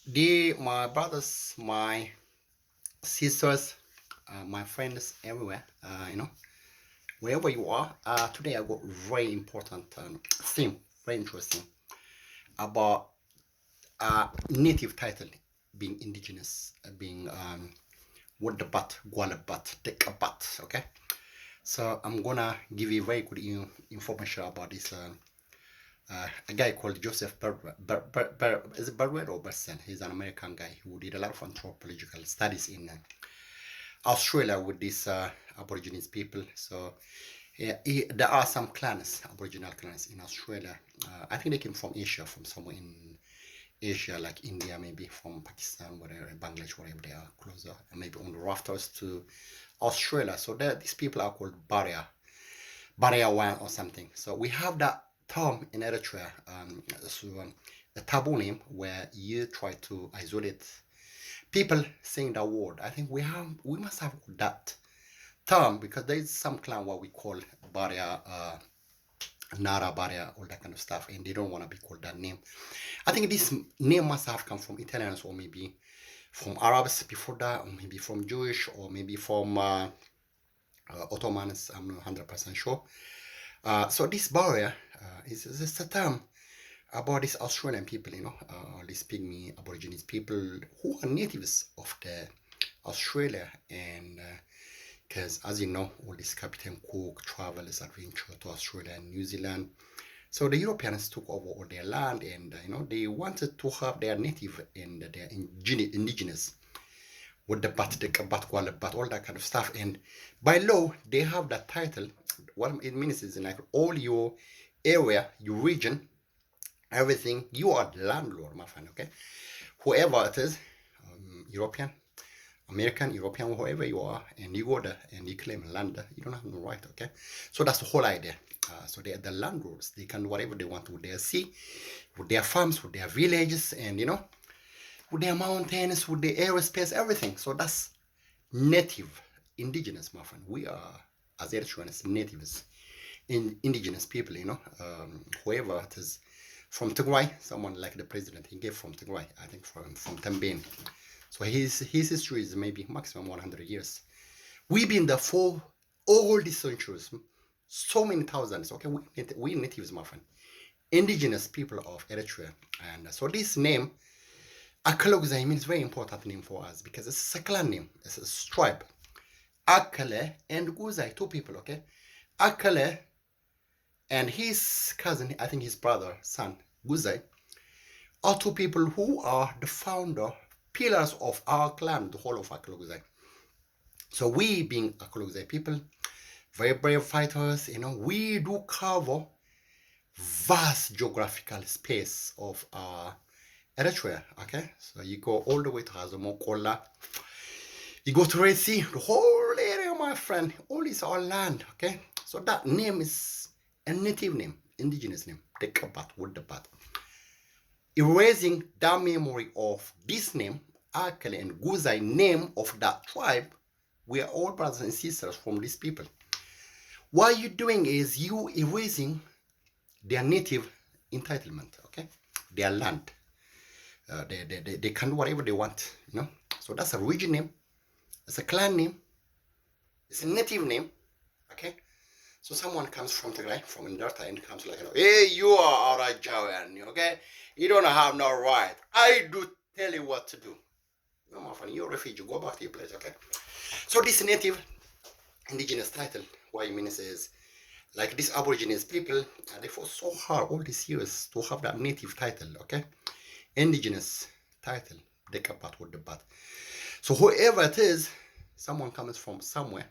My brothers, my sisters, my friends everywhere, wherever you are. Today I got very important theme, very interesting about native title being indigenous, being Wadabat, Gwalabat, Dekabat. Okay, so I'm gonna give you very good information about this. A guy called Joseph is it Burwell or Burson? He's an American guy who did a lot of anthropological studies in Australia with these Aborigines people. So yeah, there are some clans, Aboriginal clans in Australia. I think they came from Asia, from somewhere in Asia, like India, maybe from Pakistan, whatever, Bangladesh, whatever they are closer, and maybe on the rafters to Australia. So these people are called Barrier One or something. So we have that term in Eritrea, a taboo name where you try to isolate people saying that word. I think we must have that term because there is some clan what we call Barrier, Nara Barrier, all that kind of stuff, and they don't want to be called that name. I think this name must have come from Italians or maybe from Arabs before that, or maybe from Jewish, or maybe from Ottomans. I'm not 100% sure. So this barrier is a term about these Australian people, these Pygmy Aborigines people who are natives of the Australia, and because as you know, all these Captain Cook travelers adventure to Australia and New Zealand. So the Europeans took over all their land, and they wanted to have their native and their indigenous with the bat, all that kind of stuff. And by law, they have that title. What it means is like all your area, your region, everything, you are the landlord, my friend, okay? Whoever it is, European, American, European, whoever you are, and you go there and you claim land, you don't have no right, okay? So that's the whole idea. So they are the landlords. They can do whatever they want with their sea, with their farms, with their villages, and with their mountains, with the aerospace, everything. So that's native, indigenous, my friend. We are, as Eritreans, natives, indigenous people, whoever it is. From Tigray, someone like the president, he gave from Tigray, I think from Tambane. So his history is maybe maximum 100 years. We've been there for all these centuries, so many thousands. Okay, we natives, my friend, indigenous people of Eritrea. And so this name, Akalogzai, means very important name for us because it's a clan name, it's a tribe. Akale and Guzai, two people, okay? Akale and his cousin, I think his brother, son, Guzai, are two people who are the founder, pillars of our clan, the whole of Akalogzai. So we being Akalogzai people, very brave fighters, we do cover vast geographical space of Eritrea, okay? So you go all the way to Hazamokola, you go to Red Sea, the whole area, my friend, all is our land, okay? So that name is a native name, indigenous name, Dekabat, Wadabat. Erasing that memory of this name, Akele and Guzai, name of that tribe, we are all brothers and sisters from these people. What you're doing is you erasing their native entitlement, okay? Their land. They can do whatever they want, So that's a region name, it's a clan name, it's a native name, okay? So someone comes from Tigray, from Indarta, and comes like, hey, you are Arajawan, okay? You don't have no right. I do tell you what to do. No, my friend, you're a refugee, go back to your place, okay? So this native indigenous title, what it means is, like these Aborigines people, they fought so hard all these years to have that native title, okay? Indigenous title, Dekabat with the bat. So whoever it is, someone comes from somewhere.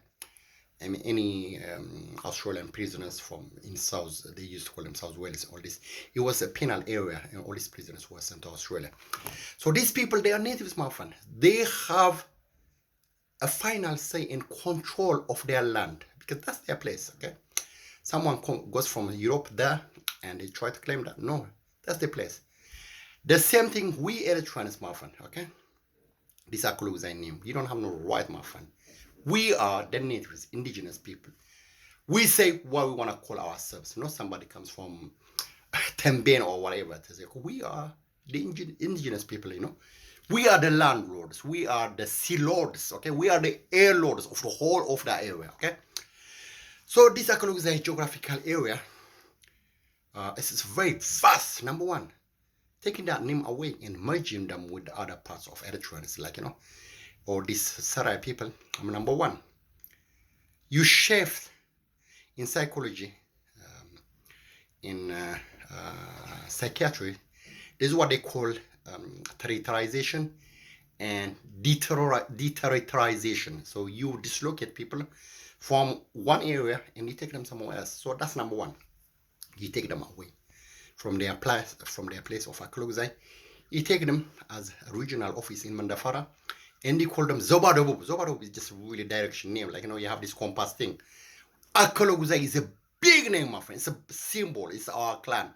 I mean, any Australian prisoners from in South, they used to call them South Wales, all this. It was a penal area, and all these prisoners were sent to Australia. So these people, they are natives, my friend. They have a final say and control of their land because that's their place, okay? Someone goes from Europe there and they try to claim that. No, that's the place. The same thing we Eritreans, my friend, okay? These are close I name. You don't have no right, my friend. We are the natives, indigenous people. We say what we want to call ourselves. Not somebody comes from Tembin or whatever it is. We are the indigenous people, we are the landlords, we are the sea lords, okay? We are the air lords of the whole of that area, okay? So this Akalogzai geographical area is very vast, number one. Taking that name away and merging them with the other parts of Eritrea, it's like, or these Sarai people, number one. You shift in psychology, in psychiatry, this is what they call territorialization and deterritorization. So you dislocate people from one area and you take them somewhere else. So that's number one. You take them away from their place of Akalogzai. You take them as a regional office in Mandafara, and you call them Zobadobub. Zobadobub is just a really direction name. Like, you have this compass thing. Akalogzai is a big name, my friend. It's a symbol. It's our clan,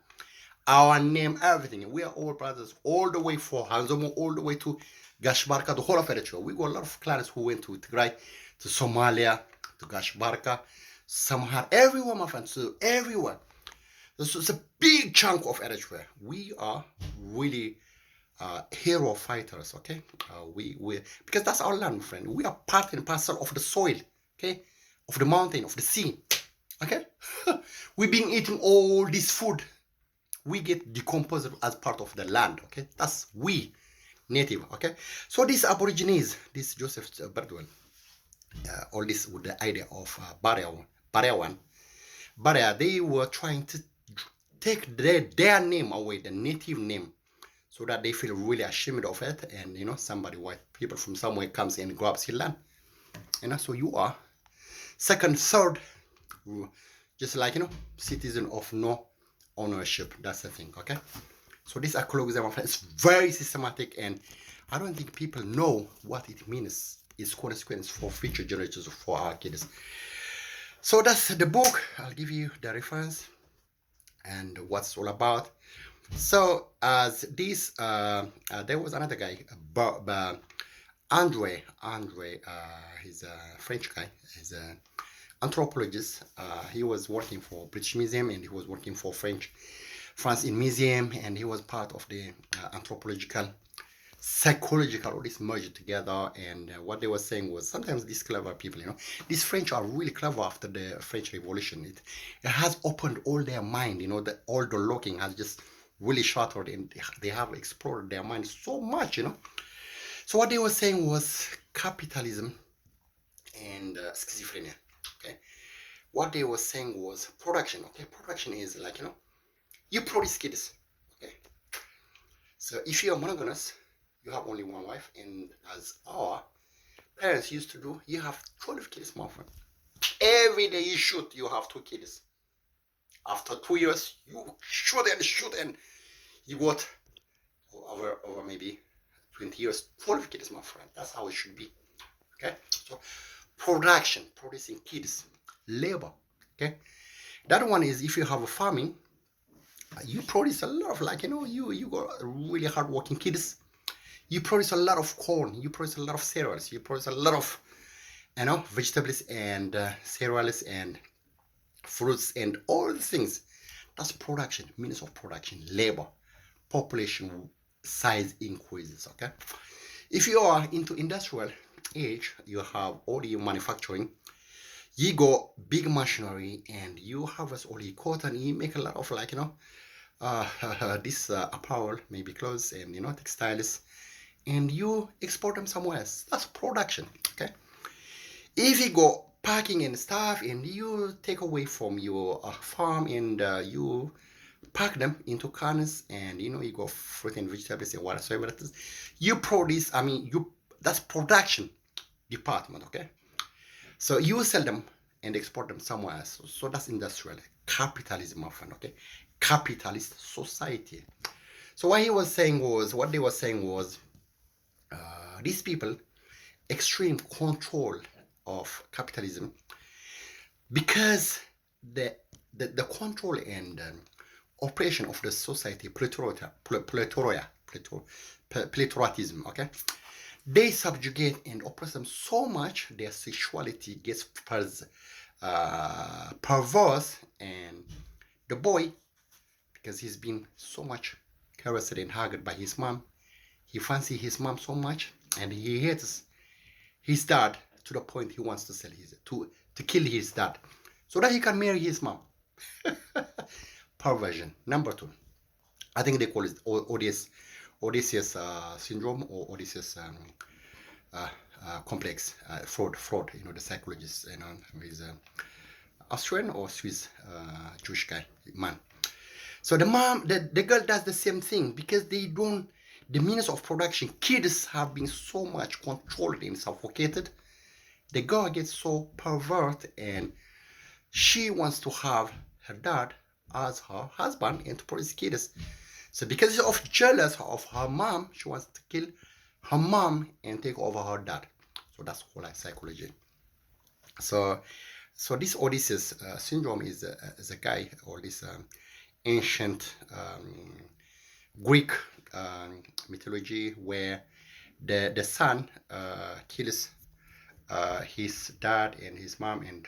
our name, everything. We are all brothers, all the way for Hanzomo, all the way to Gashbarka, the whole of Eritrea. We got a lot of clans who went to Tigray, to Somalia, to Gashbarka, Samhar, everywhere, my friend. So everywhere. So it's a big chunk of Eritrea. We are really hero fighters, okay? We because that's our land, friend. We are part and parcel of the soil, okay? Of the mountain, of the sea, okay? We've been eating all this food. We get decomposed as part of the land, okay? That's we, native, okay? So these Aborigines, this Joseph Bardwell, all this with the idea of Barea, they were trying to take their name away, the native name, so that they feel really ashamed of it, and somebody, white people from somewhere, comes and grabs your land. So you are second, third, just like citizen of no ownership. That's the thing, okay? So this Akalogzai is very systematic, and I don't think people know what it means, its consequence for future generations, for our kids. So that's the book. I'll give you the reference and what it's all about. So as this, there was another guy, Andre, he's a French guy. He's an anthropologist. He was working for British Museum, and he was working for France in Museum, and he was part of the anthropological, psychological, all this merged together. And what they were saying was, sometimes these clever people, these French are really clever after the French Revolution. It has opened all their mind, all the locking has just really shattered, and they have explored their mind so much, So what they were saying was capitalism and schizophrenia, okay? What they were saying was production, okay? Production is like, you produce kids, okay? So if you're monogamous, you have only one wife, and as our parents used to do, you have 12 kids, my friend. Every day you shoot, you have 2 kids. After 2 years, you shoot, and you got over maybe 20 years, 12 kids, my friend. That's how it should be, okay? So production, producing kids, labor, okay? That one is, if you have a farming, you produce a lot of, like, you got really hardworking kids. You produce a lot of corn, you produce a lot of cereals, you produce a lot of, vegetables and cereals and fruits and all the things. That's production, means of production, labor, population size increases, okay? If you are into industrial age, you have all your manufacturing, you go big machinery, and you harvest all your cotton, you make a lot of, like, this apparel, maybe clothes and, textiles, and you export them somewhere else. That's production, okay? If you go packing and stuff, and you take away from your farm, and you pack them into cans, and you go fruit and vegetables and whatsoever it is, you produce, that's production department, okay? So you sell them and export them somewhere else. So that's industrial capitalism, my friend, okay? Capitalist society. So what they were saying was these people, extreme control of capitalism, because the control and operation of the society, plethorotism, okay? They subjugate and oppress them so much, their sexuality gets perverse, and the boy, because he's been so much caressed and hugged by his mom. He fancies his mom so much, and he hates his dad to the point he wants to sell his to kill his dad, so that he can marry his mom. Perversion. Number two, I think they call it Odysseus syndrome or Odysseus complex. Fraud. You know, the psychologist. You know, with Austrian or Swiss Jewish guy man. So the girl does the same thing because they don't. The means of production, kids have been so much controlled and suffocated. The girl gets so pervert and she wants to have her dad as her husband and to produce kids. So because of jealous of her mom, she wants to kill her mom and take over her dad. So that's whole psychology. So this Odysseus syndrome is a guy or this ancient Greek mythology where the son kills his dad and his mom and